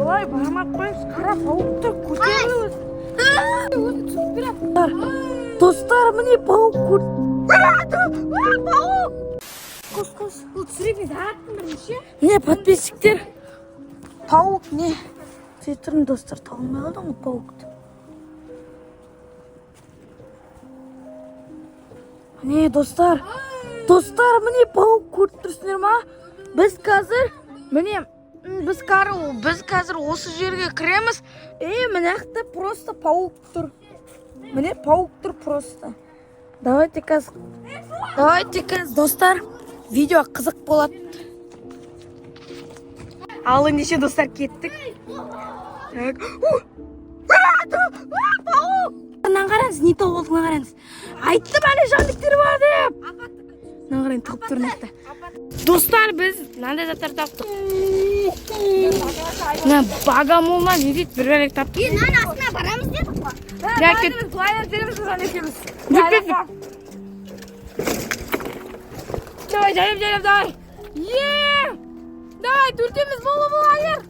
Олай бармақ қойыңыз, қара пауықтар көтеріліп өзін түсіп береді. Достар, міне пауық көрді. Пауық! Қос, бұл түсіребен аттың бірінші. Міне подписчиктер. Пауық не? Сөйтірім достар, тауылмай қалдың ғой пауықты. Міне достар, міне пауық көріп тұрсыңдар ма? Біз қазір осы жерге кіреміз. Мынақта просто пауық тұр. Міне пауық тұр просто. Давайте қазір достар, видео қызық болады. Ал ендеше достар кеттік. Пауық! Қараңыз, не тауып алдыңа қараңыз. Айттым әлі жандықтері бар деп. Қараңыз, тұғып тұр нақты. Достар, біз мынандай заттар таптық. Багамолнан не дейді, бір бәлек таптық. Нан астына барамыз дедік қой. Туалет береміз бұған екеміз. Давай, жайып, давай. Давай, төртеміз болу, айыр.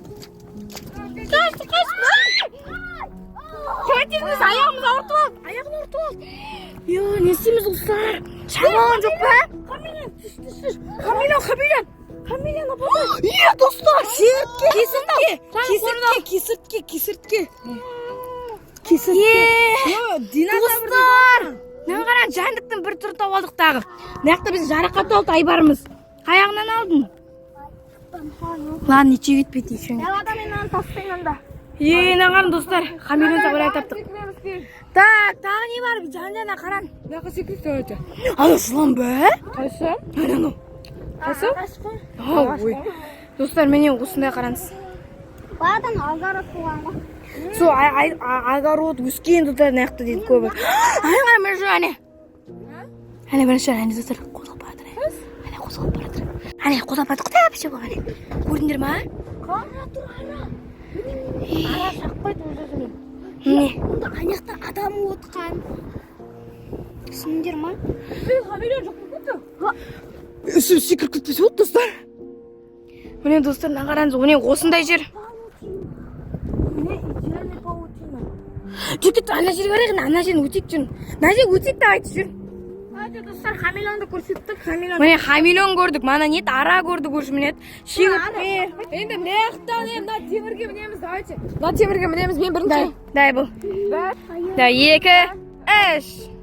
Қашты. Көтіңіз, аяғымыз ауыртып алды. Не істейміз ұлыстар? Шамалан жоқ па? Хамелеон апады. Достар, кесіртке. Достар, қараң, жандықтың бір түрі тауып алдық тағы. Мынақта біз жарақат алды айбарымыз. Қаяғынан алдың? Лан, нече кетпейді еще. Далада мен нан тастайын анда. Қараң достар, хамелеон табырай таптық. Так, тағы не бар? Жан-жана қараң. Нақа секрет өте. Ана жылан бә? Қайсы? Қайсы? Ой. Достар, мене осындай қараңыз. Бадан алгарот болғанға. Со агарот өскен достар наяқты дейді көбі. Қараң, бірінші әне. Әне бірінші әне достар қозғап баратыр. Әне қозғап баратыр. Әне қозғап баратыр. Құдай әпше болған әне. Көрдіңдер ма? Қара тұр, ара. Ара шақпайды өзі. Не? Онда аяқта адам отқан. Түсіндер ма? Хамелеон жоқ болды. Үсім секіріп кетпесе болды достар. Міне достар, қараңыз, міне осындай жер. Міне идеальный паутина. Жекет, ана жерге қарайық, ана жерін өтейік жүр. Мына жер өтейік те айтып жүр. Достар, хамелеонды көрсеттік. Міне хамелеон көрдік, мана нет, ара көрдік көрші мінет. Енді маяқтан, мына темірге мінеміз, давайте. Мына темірге мінеміз, мен бірінші. Дай бұл. Да, 2, 3.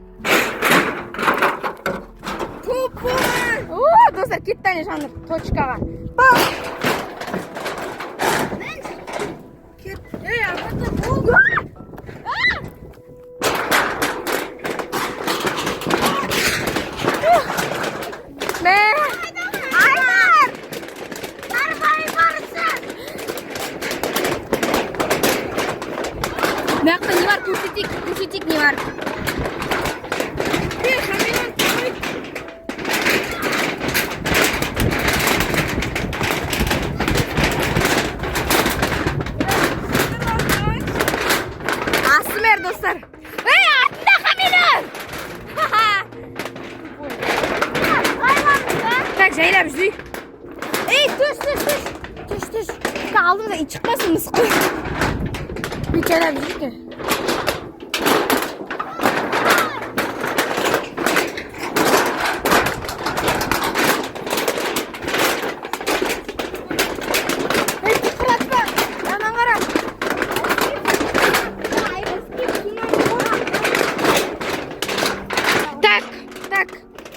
Достар, кетті әне жаныр, точкаға. Ағатта болды. Мақта не бар, көрсетек не бар. Асымер, достар. Артында хамелеон! Так, жайлап жүрейік. Түш. Алдымда ит шықпасын мысық қой. Бүйтіп жайлап жүрейік.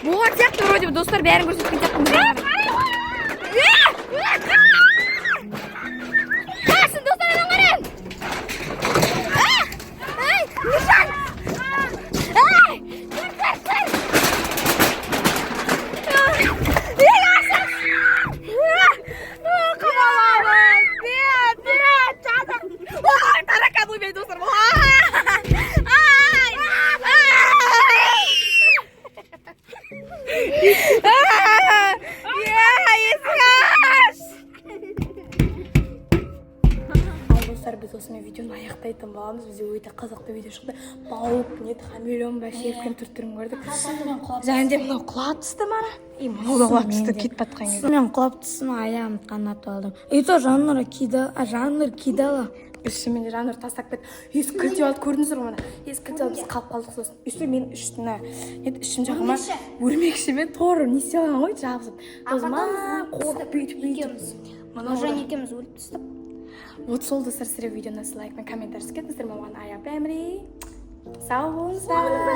Болған сияқты вроде достар бәрін көрсеткен сияқтымыз. Қасын достар, анан қараң. досымен видеоны аяқтайтын боламыз. Бізде өте қызықты видео шықты. Паук, хамелеон ба, серпін түр-түрін көрдік. Және де мынау құлап түсті мана. Мынау да құлап түсті, кетіп батқан кезде. Мен құлап түсін аяғым қанат алдым. Это жанр кидала. Үстімен де жанр тастап кетті. Ескі кілте алды, көрдіңіздер ғой мана. Ескі кілте алды, біз қалып қалдық сосын. Үсті мен ішім жағыма өрмекші мен торы не істей аламын ғой жабысып. Осман қорқып бүйтіп. Нұржан екеуміз өліп түстік. Вот сол достар, сіздер видеоны лайк пен комментарий кетіңіздер. Маған аяп әміре. Сау болыңыздар.